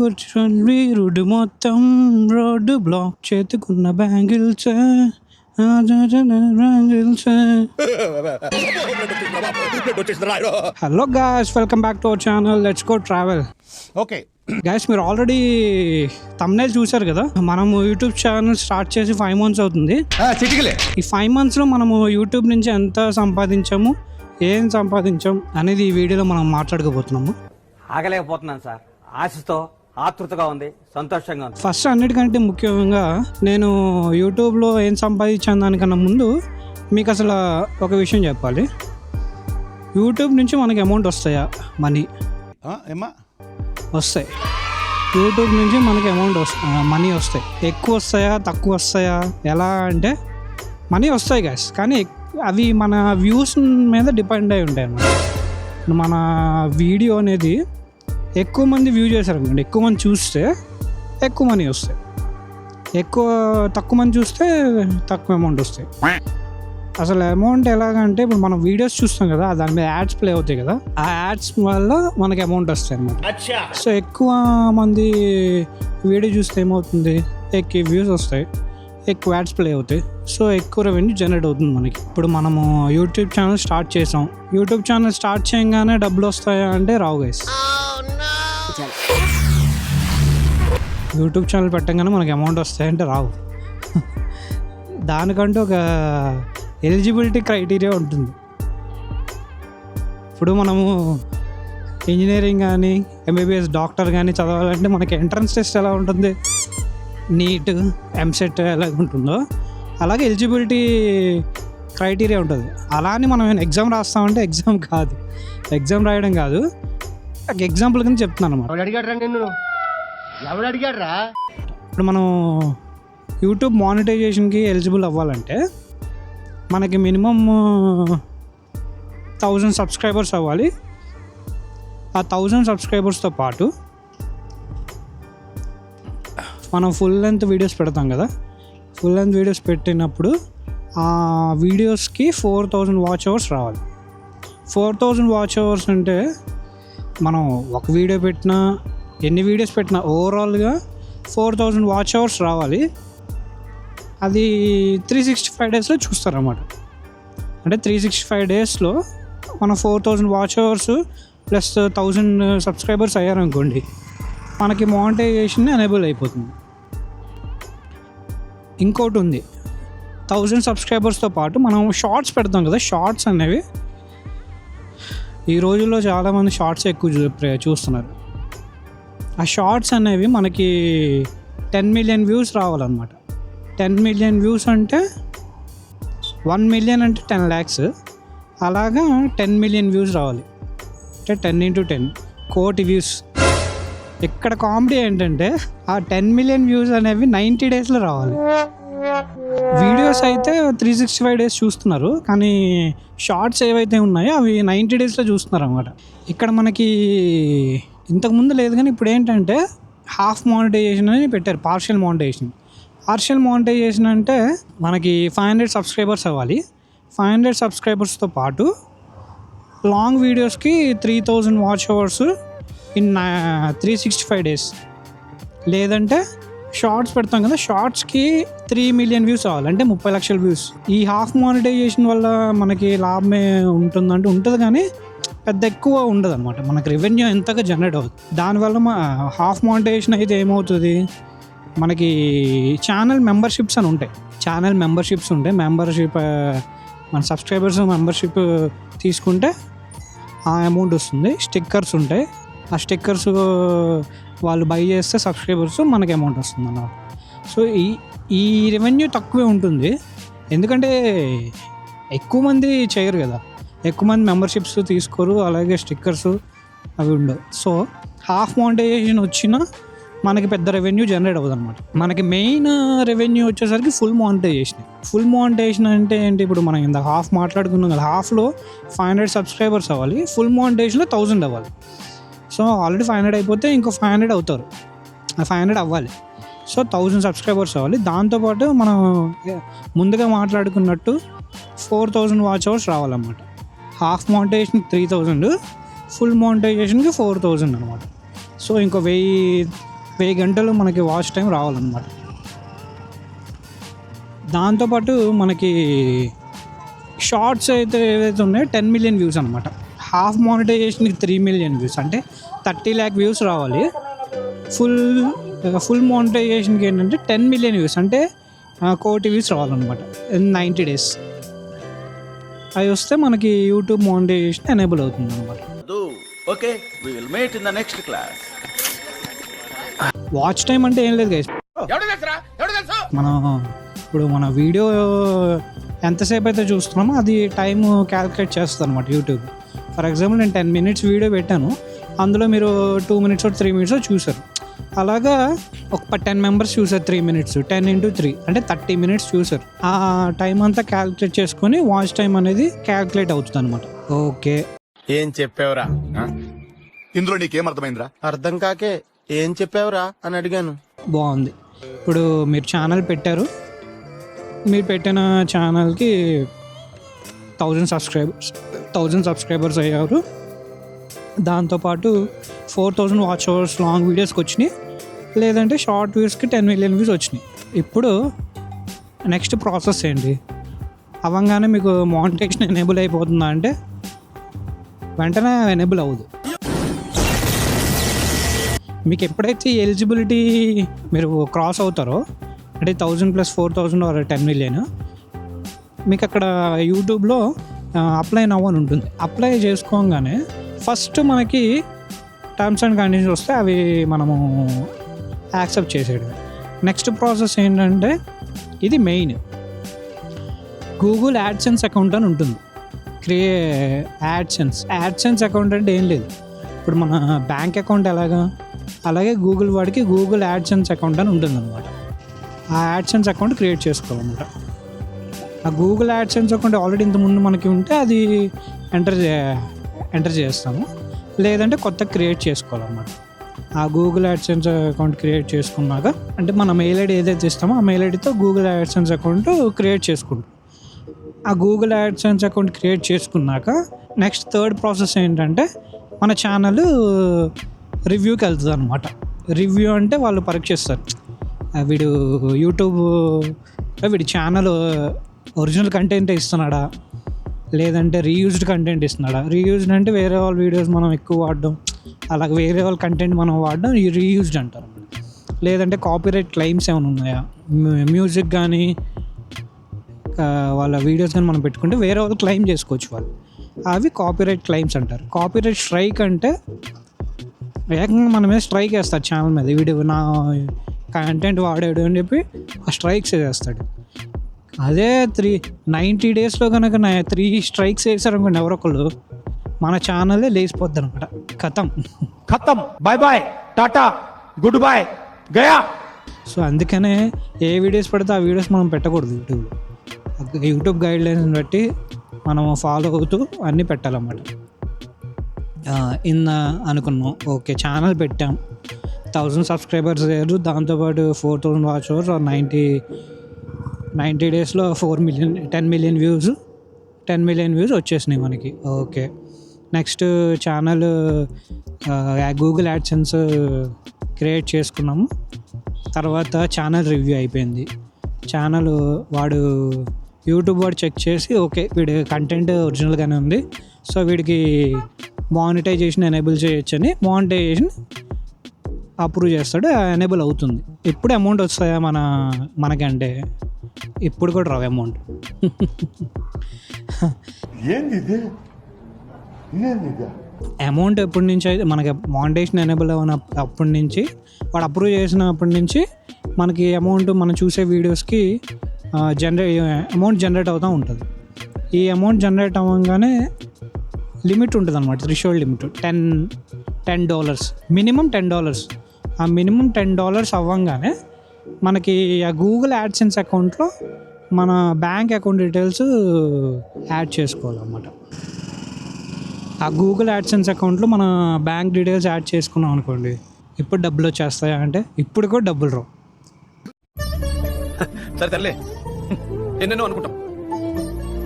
కూర్చొని రోడ్డు మొత్తం road block చేతుకున్న bangles hello guys, welcome back to our channel let's go travel. Okay guys, మీరు already thumbnail చూసారు కదా. మనము యూట్యూబ్ ఛానల్ స్టార్ట్ చేసి 5 months అవుతుంది. ఈ 5 monthsలో మనము యూట్యూబ్ నుంచి ఎంత సంపాదించాము, ఏం సంపాదించాం అనేది ఈ వీడియోలో మనం మాట్లాడుకోబోతున్నాము. ఆగలేకపోతున్నాను సార్, ఆశతో ఆతృతగా ఉంది, సంతోషంగా ఉంది. ఫస్ట్ అన్నిటికంటే ముఖ్యంగా నేను యూట్యూబ్లో ఏం సంపాదించాను దానికన్నా ముందు మీకు అసలు ఒక విషయం చెప్పాలి. యూట్యూబ్ నుంచి మనకి అమౌంట్ వస్తాయా? మనీ వస్తాయి. యూట్యూబ్ నుంచి మనకి అమౌంట్ మనీ వస్తాయి. ఎక్కువ వస్తాయా, తక్కువ వస్తాయా? ఎలా అంటే మనీ వస్తాయి గాయ్స్, కానీ అవి మన వ్యూస్ మీద డిపెండ్ అయి ఉంటాయి అన్నమాట. మన వీడియో అనేది ఎక్కువ మంది వ్యూ చేశారనుకోండి, ఎక్కువ మంది చూస్తే ఎక్కువ మనీ వస్తాయి. తక్కువ మంది చూస్తే తక్కువ అమౌంట్ వస్తాయి. అసలు అమౌంట్ ఎలాగంటే ఇప్పుడు మనం వీడియోస్ చూస్తాం కదా, దాని మీద యాడ్స్ ప్లే అవుతాయి కదా, ఆ యాడ్స్ వల్ల మనకి అమౌంట్ వస్తాయి అన్నమాట. సో ఎక్కువ మంది వీడియో చూస్తే ఏమవుతుంది, ఎక్కువ వ్యూస్ వస్తాయి, ఎక్కువ యాడ్స్ ప్లే అవుతాయి. సో ఎక్కువ రెవెన్యూ జనరేట్ అవుతుంది మనకి. ఇప్పుడు మనము యూట్యూబ్ ఛానల్ స్టార్ట్ చేసాం. యూట్యూబ్ ఛానల్ స్టార్ట్ చేయగానే డబ్బులు వస్తాయా అంటే రావు గైస్. యూట్యూబ్ ఛానల్ పెట్టగానే మనకి అమౌంట్ వస్తాయంటే రావు. దానికంటూ ఒక ఎలిజిబిలిటీ క్రైటీరియా ఉంటుంది. ఇప్పుడు మనము ఇంజనీరింగ్ కానీ ఎంబీబీఎస్ డాక్టర్ కానీ చదవాలంటే మనకి ఎంట్రన్స్ టెస్ట్ ఎలా ఉంటుంది, నీట్ ఎంసెట్ ఎలా ఉంటుందో అలాగే ఎలిజిబిలిటీ క్రైటీరియా ఉంటుంది. అలా అని మనం ఎగ్జామ్ రాస్తామంటే ఎగ్జామ్ కాదు, ఎగ్జామ్ రాయడం కాదు, ఎగ్జాంపుల్ కింద చెప్తున్నాను అన్నమాట. ఇప్పుడు మనం యూట్యూబ్ మానిటైజేషన్కి ఎలిజిబుల్ అవ్వాలంటే మనకి మినిమం 1000 సబ్స్క్రైబర్స్ అవ్వాలి. ఆ 1000 సబ్స్క్రైబర్స్తో పాటు మనం ఫుల్ లెంత్ వీడియోస్ పెడతాం కదా, ఫుల్ లెంత్ వీడియోస్ పెట్టినప్పుడు ఆ వీడియోస్కి 4000 వాచ్ అవర్స్ రావాలి. 4000 వాచ్ అవర్స్ అంటే మనం ఒక వీడియో పెట్టినా, ఎన్ని వీడియోస్ పెట్టినా ఓవరాల్గా 4000 వాచ్ అవర్స్ రావాలి. అది 365 డేస్లో చూస్తారన్నమాట. అంటే 365 డేస్లో మనం 4000 వాచ్ అవర్స్ ప్లస్ 1000 సబ్స్క్రైబర్స్ అయ్యారనుకోండి, మనకి మానిటైజేషన్ ఎనేబుల్ అయిపోతుంది. ఇంకోటి ఉంది, 1000 సబ్స్క్రైబర్స్తో పాటు మనం షార్ట్స్ పెడతాం కదా. షార్ట్స్ అనేవి ఈ రోజుల్లో చాలామంది షార్ట్స్ ఎక్కువ చూస్తున్నారు. ఆ షార్ట్స్ అనేవి మనకి 10 million వ్యూస్ రావాలన్నమాట. 10 million వ్యూస్ అంటే 1 million అంటే 10 lakhs. అలాగా 10 million వ్యూస్ రావాలి. అంటే 10 into 10 కోటి వ్యూస్. ఇక్కడ కామెడీ ఏంటంటే ఆ 10 million వ్యూస్ అనేవి 90 డేస్లో రావాలి. వీడియోస్ అయితే 365 డేస్ చూస్తున్నారు, కానీ షార్ట్స్ ఏవైతే ఉన్నాయో అవి 90 డేస్లో చూస్తున్నారు అన్నమాట. ఇక్కడ మనకి ఇంతకుముందు లేదు, కానీ ఇప్పుడు ఏంటంటే హాఫ్ మానిటైజేషన్ అని పెట్టారు, పార్షియల్ మానిటైజేషన్. పార్షియల్ మానిటైజేషన్ అంటే మనకి 500 సబ్స్క్రైబర్స్ అవ్వాలి. 500 సబ్స్క్రైబర్స్తో పాటు లాంగ్ వీడియోస్కి 3000 వాచ్ అవర్స్ ఇన్ 365 డేస్. లేదంటే షార్ట్స్ పెడతాం కదా, షార్ట్స్కి 3 million వ్యూస్ అవ్వాలి, అంటే 30 లక్షల వ్యూస్. ఈ హాఫ్ మానిటైజేషన్ వల్ల మనకి లాభమే ఉంటుందంటే ఉంటుంది, కానీ పెద్ద ఎక్కువ ఉండదు అనమాట. మనకి రెవెన్యూ ఎంతగా జనరేట్ అవుతుంది. దానివల్ల హాఫ్ మానిటైజేషన్ అయితే ఏమవుతుంది, మనకి ఛానల్ మెంబర్షిప్స్ అని ఉంటాయి. ఛానల్ మెంబర్షిప్స్ ఉంటాయి. మెంబర్షిప్ మన సబ్స్క్రైబర్స్ మెంబర్షిప్ తీసుకుంటే ఆ అమౌంట్ వస్తుంది. స్టిక్కర్స్ ఉంటాయి, ఆ స్టిక్కర్స్ వాళ్ళు బై చేస్తే సబ్స్క్రైబర్స్ మనకి అమౌంట్ వస్తుంది అన్నమాట. సో ఈ రెవెన్యూ తక్కువే ఉంటుంది, ఎందుకంటే ఎక్కువ మంది చేయరు కదా, ఎక్కువ మంది మెంబర్షిప్స్ తీసుకోరు, అలాగే స్టిక్కర్స్ అవి ఉండవు. సో హాఫ్ మానిటైజేషన్ వచ్చినా మనకి పెద్ద రెవెన్యూ జనరేట్ అవ్వదు అనమాట. మనకి మెయిన్ రెవెన్యూ వచ్చేసరికి ఫుల్ మానిటైజేషన్. ఫుల్ మానిటైజేషన్ అంటే ఏంటి, ఇప్పుడు మనం ఇంత హాఫ్ మాట్లాడుకున్నాం కదా, హాఫ్లో 500 సబ్స్క్రైబర్స్ అవ్వాలి, ఫుల్ మానిటైజేషన్లో 1000 అవ్వాలి. సో ఆల్రెడీ 500 అయిపోతే ఇంకో 500 అవుతారు, 500 అవ్వాలి. సో 1000 సబ్స్క్రైబర్స్ అవ్వాలి. దాంతోపాటు మనం ముందుగా మాట్లాడుకున్నట్టు 4000 వాచ్ అవర్స్ రావాలన్నమాట. హాఫ్ మానిటైజేషన్ 3000, ఫుల్ మానిటైజేషన్కి 4000 అనమాట. సో ఇంకో 1000 గంటలు మనకి వాచ్ టైం రావాలన్నమాట. దాంతోపాటు మనకి షార్ట్స్ అయితే ఏవైతే ఉన్నాయో 10 మిలియన్ వ్యూస్ అనమాట. హాఫ్ మానిటైజేషన్కి 3 మిలియన్ వ్యూస్ అంటే 30 lakh వ్యూస్ రావాలి. ఫుల్ మానిటైజేషన్కి ఏంటంటే 10 మిలియన్ వ్యూస్ అంటే 1 కోటి వ్యూస్ రావాలన్నమాట ఇన్ 90 days. అవి వస్తే మనకి యూట్యూబ్ మానిటైజేషన్ ఎనేబుల్ అవుతుంది అనమాట. Okay, we will meet in the next class. Watch time అంటే ఏం లేదు గైస్, మనం ఇప్పుడు మన వీడియో ఎంతసేపు అయితే చూస్తున్నామో అది టైం క్యాలిక్యులేట్ చేస్తుంది అనమాట యూట్యూబ్. ఫర్ ఎగ్జాంపుల్ నేను 10 minutes వీడియో పెట్టాను, అందులో మీరు 2 minutes 3 minutes చూసారు. అలాగా ఒక 10 members చూసారు 3 minutes, 10 into 3 అంటే 30 minutes చూసారు. ఆ టైం అంతా క్యాలిక్యులేట్ చేసుకొని వాచ్ టైం అనేది క్యాలిక్యులేట్ అవుతుంది అనమాట. ఓకే, ఏం చెప్పావురా? ఇందులో నీకేం అర్థమైందిరా? అర్థం కాకే ఏం చెప్పావురా అని అడిగాను. బాగుంది. ఇప్పుడు మీరు ఛానల్ పెట్టారు, మీరు పెట్టిన ఛానల్కి 1000 సబ్స్క్రైబర్స్ అయ్యారు. దాంతోపాటు 4000 వాచ్ అవర్స్ లాంగ్ వీడియోస్కి వచ్చినాయి, లేదంటే షార్ట్ వ్యూస్కి 10 మిలియన్ వ్యూస్ వచ్చినాయి. ఇప్పుడు నెక్స్ట్ ప్రాసెస్ ఏంటి? అవ్వగానే మీకు మానిటైజేషన్ ఎనేబుల్ అయిపోతుందా అంటే వెంటనే ఎనేబుల్ అవ్వదు. మీకు ఎప్పుడైతే ఎలిజిబిలిటీ మీరు క్రాస్ అవుతారో అంటే 1000 + 4000 or 10 million, మీకు అక్కడ యూట్యూబ్లో అప్లై నవ్ అని ఉంటుంది. అప్లై చేసుకోగానే ఫస్ట్ మనకి టర్మ్స్ అండ్ కండిషన్స్ వస్తే అవి మనము యాక్సెప్ట్ చేసేయడం. నెక్స్ట్ ప్రాసెస్ ఏంటంటే ఇది మెయిన్, గూగుల్ యాడ్సెన్స్ అకౌంట్ అని ఉంటుంది. యాడ్సెన్స్ అకౌంట్ అంటే ఏం లేదు, ఇప్పుడు మన బ్యాంక్ అకౌంట్ ఎలాగా అలాగే గూగుల్ వాడికి గూగుల్ యాడ్సెన్స్ అకౌంట్ అని ఉంటుంది అనమాట. ఆ యాడ్సెన్స్ అకౌంట్ క్రియేట్ చేసుకోవాలన్నమాట. ఆ గూగుల్ యాడ్సెన్స్ అకౌంట్ ఆల్రెడీ ఇంతకుముందు మనకి ఉంటే అది ఎంటర్ చేస్తాము, లేదంటే కొత్త క్రియేట్ చేసుకోవాలన్నమాట. ఆ గూగుల్ యాడ్సెన్స్ అకౌంట్ క్రియేట్ చేసుకున్నాక అంటే మన మెయిల్ ఐడి ఏదైతే ఇస్తామో ఆ మెయిల్ ఐడితో గూగుల్ యాడ్సెన్స్ అకౌంట్ క్రియేట్ చేసుకుంటాం. ఆ గూగుల్ యాడ్సెన్స్ అకౌంట్ క్రియేట్ చేసుకున్నాక నెక్స్ట్ థర్డ్ ప్రాసెస్ ఏంటంటే మన ఛానల్ రివ్యూకి వెళ్తుంది అనమాట. రివ్యూ అంటే వాళ్ళు పరీక్షిస్తారు, వీడు యూట్యూబ్ వీడి ఛానల్ ఒరిజినల్ కంటెంట్ ఇస్తున్నాడా, లేదంటే రీయూజ్డ్ కంటెంట్ ఇస్తున్నాడా. రీయూజ్డ్ అంటే వేరే వాళ్ళ వీడియోస్ మనం ఎక్కువ వాడడం, అలాగే వేరే వాళ్ళ కంటెంట్ మనం వాడడం రీయూజ్డ్ అంటారు. లేదంటే కాపీరైట్ క్లెయిమ్స్ ఏమైనా ఉన్నాయా, మ్యూజిక్ కానీ వాళ్ళ వీడియోస్ కానీ మనం పెట్టుకుంటే వేరే వాళ్ళు క్లెయిమ్ చేసుకోవచ్చు వాళ్ళు, అవి కాపీరైట్ క్లెయిమ్స్ అంటారు. కాపీరైట్ స్ట్రైక్ అంటే ఏకంగా మన మీద స్ట్రైక్ వేస్తాడు ఛానల్ మీద, వీడియో నా కంటెంట్ వాడాడు అని చెప్పి ఆ స్ట్రైక్స్ వేస్తాడు. అదే 90 daysలో కనుక 3 strikes వేసారనుకోండి ఎవరొకళ్ళు, మన ఛానలే లేచిపోద్ది అనమాట. ఖతం, bye bye, tata, good bye, గయా. సో అందుకనే ఏ వీడియోస్ పడితే ఆ వీడియోస్ మనం పెట్టకూడదు. యూట్యూబ్ గైడ్లైన్స్ బట్టి మనం ఫాలో అవుతూ అన్నీ పెట్టాలన్నమాట. అనుకున్నాం, ఓకే ఛానల్ పెట్టాం, 1000 సబ్స్క్రైబర్స్ అయ్యారు, దాంతోపాటు 4000 వాచ్ అవర్స్, 90 daysలో 10 మిలియన్ వ్యూస్ వచ్చేసినాయి మనకి. Okay, next channel Google AdSense create చేసుకున్నాము. తర్వాత ఛానల్ రివ్యూ అయిపోయింది. ఛానల్ యూట్యూబ్ వాడు చెక్ చేసి ఓకే వీడి కంటెంట్ ఒరిజినల్గానే ఉంది, సో వీడికి మానిటైజేషన్ ఎనేబుల్ చేయొచ్చని మానిటైజేషన్ అప్రూవ్ చేస్తాడు, ఎనేబుల్ అవుతుంది. ఇప్పుడు అమౌంట్ వస్తాయా మనకంటే ఇప్పుడు కూడా రావు అమౌంట్. అమౌంట్ ఎప్పటి నుంచి అయితే మనకి మానిటైజేషన్ ఎనేబుల్ అయిన అప్పటి నుంచి, వాడు అప్రూవ్ చేసినప్పటి నుంచి మనకి అమౌంట్ మనం చూసే వీడియోస్కి అమౌంట్ జనరేట్ అవుతూ ఉంటుంది. ఈ అమౌంట్ జనరేట్ అవ్వగానే లిమిట్ ఉంటుంది అనమాట, థ్రెషోల్డ్ లిమిట్ $10, మినిమం $10. ఆ మినిమం $10 అవ్వగానే మనకి ఆ గూగుల్ యాడ్సెన్స్ అకౌంట్లో మన బ్యాంక్ అకౌంట్ డీటెయిల్స్ యాడ్ చేసుకోవాలన్నమాట. ఆ గూగుల్ యాడ్సెన్స్ అకౌంట్లో మన బ్యాంక్ డీటెయిల్స్ యాడ్ చేసుకున్నాం అనుకోండి, ఇప్పుడు డబ్బులు వచ్చేస్తాయా అంటే ఇప్పుడు కూడా డబ్బులు రావు. సరే తరలే, ఎన్నెన్నో అనుకుంటాం,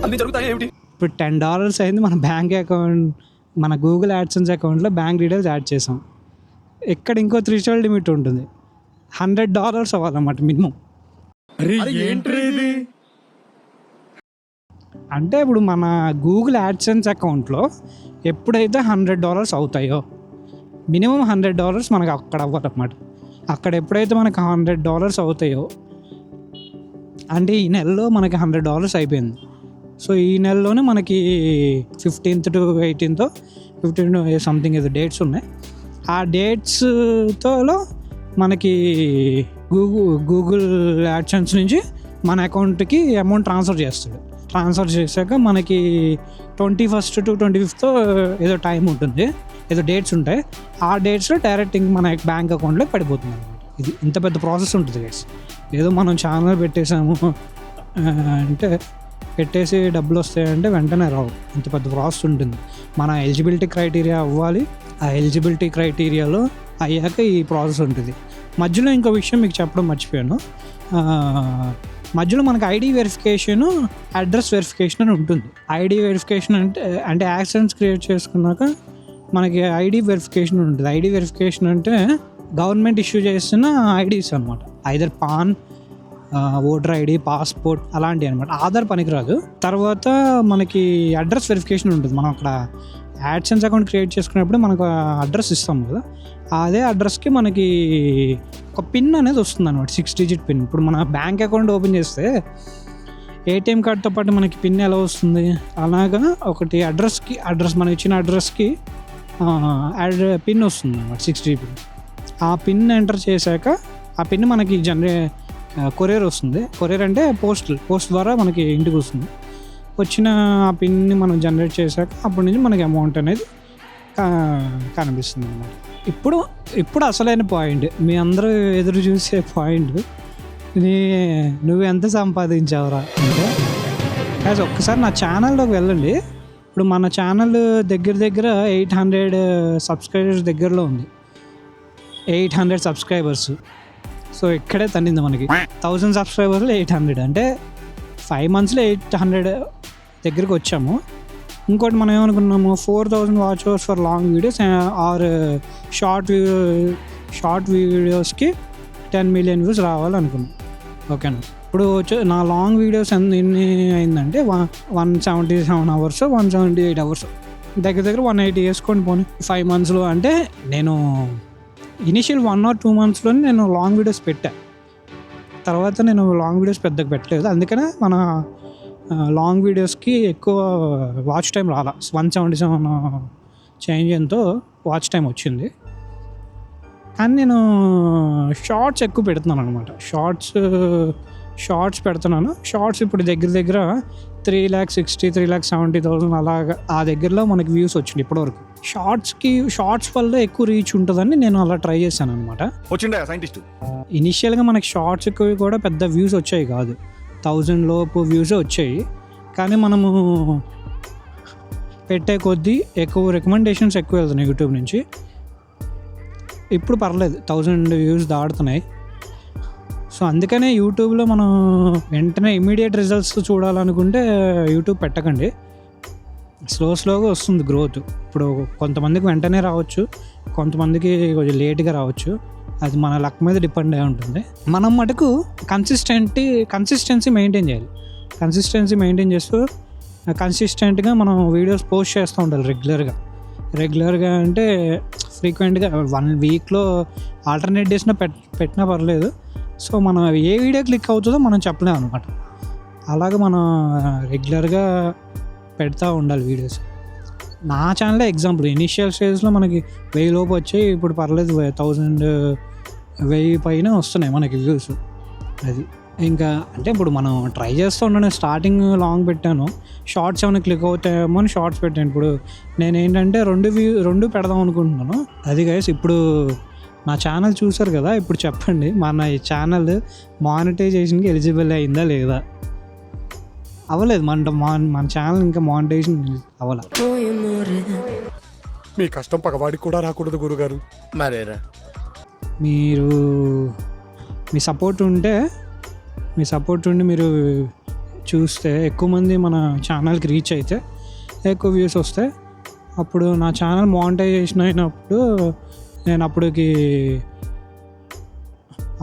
అన్ని జరుగుతాయి ఏమిటి. ఇప్పుడు $10 అయింది, మన బ్యాంక్ అకౌంట్ మన గూగుల్ యాడ్సెన్స్ అకౌంట్లో బ్యాంక్ డీటెయిల్స్ యాడ్ చేసాం. ఇక్కడ ఇంకో థ్రెషోల్డ్ లిమిట్ ఉంటుంది. $100 అవ్వాలన్నమాట మినిమం. అంటే ఇప్పుడు మన గూగుల్ యాడ్సెన్స్ అకౌంట్లో ఎప్పుడైతే $100 అవుతాయో మినిమం $100 మనకు అక్కడ అవ్వాలన్నమాట. అక్కడ ఎప్పుడైతే మనకు $100 అవుతాయో అంటే ఈ నెలలో మనకి $100 అయిపోయింది. సో ఈ నెలలోనే మనకి 15th to 18th 15 సంథింగ్ ఏదో డేట్స్ ఉన్నాయి. ఆ డేట్స్తో మనకి గూగుల్ యాడ్సెన్స్ నుంచి మన అకౌంట్కి అమౌంట్ ట్రాన్స్ఫర్ చేస్తాడు. ట్రాన్స్ఫర్ చేశాక మనకి 21st to 25th ఏదో టైం ఉంటుంది, ఏదో డేట్స్ ఉంటాయి. ఆ డేట్స్లో డైరెక్ట్ ఇంక మన బ్యాంక్ అకౌంట్లో పడిపోతుంది అనమాట. ఇది ఇంత పెద్ద ప్రాసెస్ ఉంటుంది గైస్. ఏదో మనం ఛానల్ పెట్టేసాము అంటే పెట్టేసి డబ్బులు వస్తాయంటే వెంటనే రావు. ఇంత పెద్ద ప్రాసెస్ ఉంటుంది. మన ఎలిజిబిలిటీ క్రైటీరియా అవ్వాలి. ఆ ఎలిజిబిలిటీ క్రైటీరియాలో అయ్యాక ఈ ప్రాసెస్ ఉంటుంది. మధ్యలో ఇంకో విషయం మీకు చెప్పడం మర్చిపోయాను. మధ్యలో మనకి ఐడి వెరిఫికేషను, అడ్రస్ వెరిఫికేషన్ అని ఉంటుంది. ఐడి వెరిఫికేషన్ అంటే యాక్సెన్స్ క్రియేట్ చేసుకున్నాక మనకి ఐడి వెరిఫికేషన్ ఉంటుంది. ఐడి వెరిఫికేషన్ అంటే గవర్నమెంట్ ఇష్యూ చేస్తున్న ఐడీస్ అనమాట. Either pan, voter ID, passport అలాంటివి అనమాట. ఆధార్ పనికిరాదు. తర్వాత మనకి అడ్రస్ వెరిఫికేషన్ ఉంటుంది. మనం అక్కడ యాడ్సెన్స్ అకౌంట్ క్రియేట్ చేసుకున్నప్పుడు మనకు అడ్రస్ ఇస్తాం కదా, అదే అడ్రస్కి మనకి ఒక పిన్ అనేది వస్తుంది అనమాట, 6 digit పిన్. ఇప్పుడు మన బ్యాంక్ అకౌంట్ ఓపెన్ చేస్తే ఏటీఎం కార్డ్తో పాటు మనకి పిన్ ఎలా వస్తుంది, అలాగా ఒకటి అడ్రస్ మనం ఇచ్చిన అడ్రస్కి పిన్ వస్తుంది అనమాట, 6 digit పిన్. ఆ పిన్ ఎంటర్ చేశాక ఆ పిన్ మనకి కొరియర్ వస్తుంది. కొరియర్ అంటే పోస్ట్ ద్వారా మనకి ఇంటికి వస్తుంది. వచ్చిన ఆ పిన్ని మనం జనరేట్ చేశాక అప్పటి నుంచి మనకి అమౌంట్ అనేది కనిపిస్తుంది అన్నమాట. ఇప్పుడు అసలైన పాయింట్, మీ అందరూ ఎదురు చూసే పాయింట్, నువ్వు ఎంత సంపాదించావురా అంటే యాజ్ ఒక్కసారి నా ఛానల్లోకి వెళ్ళండి. ఇప్పుడు మన ఛానల్ దగ్గర 800 సబ్స్క్రైబర్స్ దగ్గరలో ఉంది. 800 సబ్స్క్రైబర్స్. సో ఇక్కడే తన్నింది మనకి. 1000 సబ్స్క్రైబర్లు 800 అంటే 5 monthsలో 800 దగ్గరికి వచ్చాము. ఇంకోటి మనం ఏమనుకున్నాము, 4000 watch hours for long videos or short వీడియోస్కి 10 million views రావాలనుకున్నాం. ఓకేనా. ఇప్పుడు నా లాంగ్ వీడియోస్ ఎన్ని అయిందంటే 177 hours, 178 hours, దగ్గర 180 వేసుకొని పోనీ 5 monthsలో. అంటే నేను ఇనిషియల్ 1 or 2 monthsలోనే నేను లాంగ్ వీడియోస్ పెట్టా. తర్వాత నేను లాంగ్ వీడియోస్ పెద్దగా పెట్టలేదు. అందుకనే మన లాంగ్ వీడియోస్కి ఎక్కువ వాచ్ టైం రాలా. 177 చేంజ్ ఎంతో వాచ్ టైం వచ్చింది. కానీ నేను షార్ట్స్ ఎక్కువ పెడుతున్నాను అనమాట. షార్ట్స్ పెడుతున్నాను. షార్ట్స్ ఇప్పుడు దగ్గర 360,000 370,000 అలాగా ఆ దగ్గరలో మనకి వ్యూస్ వచ్చింది ఇప్పటివరకు. షార్ట్స్ వల్ల ఎక్కువ రీచ్ ఉంటుందని నేను అలా ట్రై చేశాను అనమాట. వచ్చిండా సైంటిస్ట్? ఇనిషియల్గా మనకి షార్ట్స్కి కూడా పెద్ద వ్యూస్ వచ్చాయి కాదు, 1000 లోపు వ్యూసే వచ్చాయి. కానీ మనము పెట్టే కొద్దీ ఎక్కువ రికమెండేషన్స్ ఎక్కువ వెళ్తున్నాయి యూట్యూబ్ నుంచి. ఇప్పుడు పర్లేదు, 1000 వ్యూస్ దాడుతున్నాయి. సో అందుకనే యూట్యూబ్లో మనం వెంటనే ఇమీడియట్ రిజల్ట్స్ చూడాలనుకుంటే యూట్యూబ్ పెట్టకండి. స్లోగా వస్తుంది గ్రోత్. ఇప్పుడు కొంతమందికి వెంటనే రావచ్చు, కొంతమందికి కొంచెం లేట్గా రావచ్చు. అది మన లక్ మీద డిపెండ్ అయి ఉంటుంది. మనం మటుకు కన్సిస్టెన్సీ మెయింటైన్ చేయాలి. కన్సిస్టెన్సీ మెయింటైన్ చేస్తూ కన్సిస్టెంట్గా మనం వీడియోస్ పోస్ట్ చేస్తూ ఉండాలి రెగ్యులర్గా అంటే ఫ్రీక్వెంట్గా 1 weekలో ఆల్టర్నేట్ డేస్న పెట్టినా పర్లేదు. సో మనం ఏ వీడియో క్లిక్ అవుతుందో మనం చెప్పలేము అనమాట. అలాగే మనం రెగ్యులర్గా పెడతా ఉండాలి వీడియోస్. నా ఛానలే ఎగ్జాంపుల్. ఇనిషియల్ స్టేజ్లో మనకి 1000 లోపు వచ్చాయి, ఇప్పుడు పర్లేదు 1000 పైన వస్తున్నాయి మనకి వ్యూస్. అది ఇంకా అంటే ఇప్పుడు మనం ట్రై చేస్తూ ఉన్నాను. స్టార్టింగ్ లాంగ్ పెట్టాను, షార్ట్స్ ఏమైనా క్లిక్ అవుతాయేమో అని షార్ట్స్ పెట్టాను. ఇప్పుడు నేను ఏంటంటే 2 పెడదాం అనుకుంటున్నాను. అది గైస్, ఇప్పుడు నా ఛానల్ చూసారు కదా, ఇప్పుడు చెప్పండి మన ఈ ఛానల్ మానిటైజేషన్కి ఎలిజిబుల్ అయిందా లేదా? అవ్వలేదు. మన ఛానల్ ఇంకా మానిటైజేషన్ అవ్వాల. మీ కష్టం పగవాడికి కూడా రాకూడదు గురుగారు. మరేరా మీరు మీ సపోర్ట్ ఉండి మీరు చూస్తే ఎక్కువ మంది మన ఛానల్కి రీచ్ అయితే ఎక్కువ వ్యూస్ వస్తాయి. అప్పుడు నా ఛానల్ మానిటైజేషన్ అయినప్పుడు నేను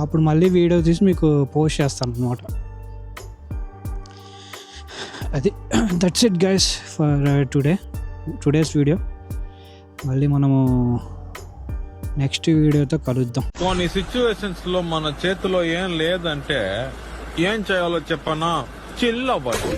అప్పుడు మళ్ళీ వీడియో తీసి మీకు పోస్ట్ చేస్తాను అనమాట. అది that's it guys for today's video. మళ్ళీ మనము నెక్స్ట్ వీడియోతో కలుద్దాం. కొన్ని సిచ్యువేషన్స్ లో మన చేతిలో ఏం లేదంటే ఏం చేయాలో చెప్పనా, చిల్ అవ్వాలి.